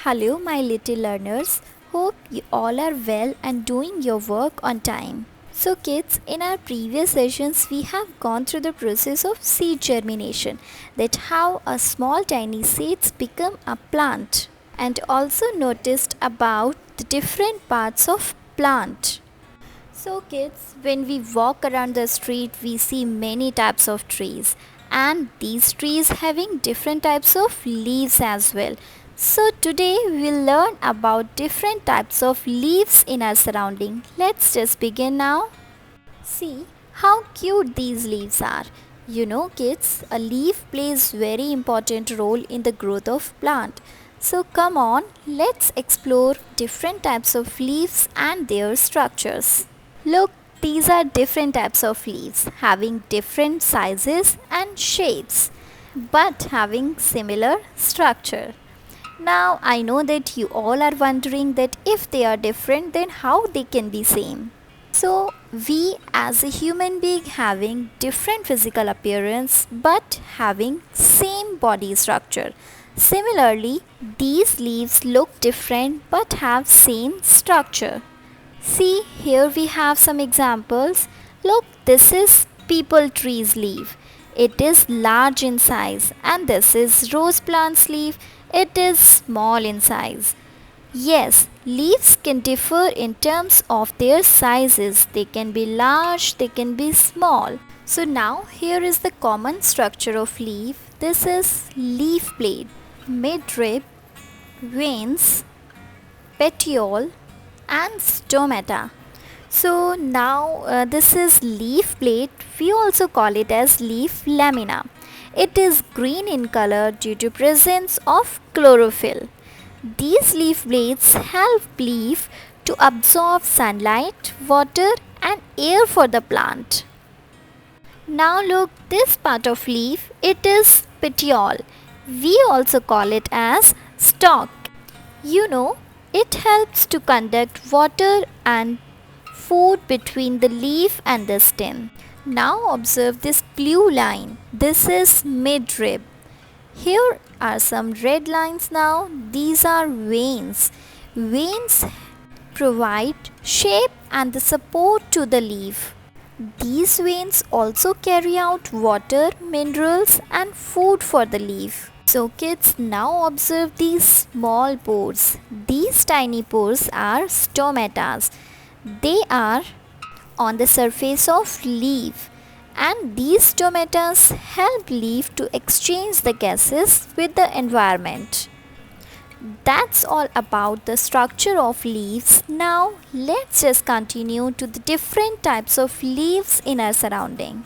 Hello, my little learners. Hope you all are well and doing your work on time. So, kids, in our previous sessions, we have gone through the process of seed germination, that how a small tiny seeds become a plant, and also noticed about the different parts of plant. So, kids, when we walk around the street, we see many types of trees, and these trees having different types of leaves as well. So, today we'll learn about different types of leaves in our surrounding. Let's just begin now. See how cute these leaves are. You know, kids, a leaf plays very important role in the growth of plant. So come on, let's explore different types of leaves and their structures. Look, these are different types of leaves having different sizes and shapes but having similar structure. Now I know that you all are wondering that if they are different then how they can be same. So we as a human being having different physical appearance but having same body structure. Similarly, these leaves look different but have same structure. See, here we have some examples. Look, this is people tree's leaf. It is large in size, and this is rose plant's leaf. It is small in size. Yes, leaves can differ in terms of their sizes. They can be large, they can be small. So now here is the common structure of leaf. This is leaf blade, midrib, veins, petiole, and stomata. So now this is leaf plate. We also call it as leaf lamina. It is green in color due to presence of chlorophyll. These leaf blades help leaf to absorb sunlight, water and air for the plant. Now look, this part of leaf, it is petiole. We also call it as stalk. You know, it helps to conduct water and food between the leaf and the stem. Now observe this blue line. This is midrib. Here are some red lines now. These are veins. Veins provide shape and the support to the leaf. These veins also carry out water, minerals and food for the leaf. So kids, now observe these small pores. These tiny pores are stomatas. They are on the surface of leaf, and these stomatas help leaf to exchange the gases with the environment. That's all about the structure of leaves. Now let's just continue to the different types of leaves in our surrounding.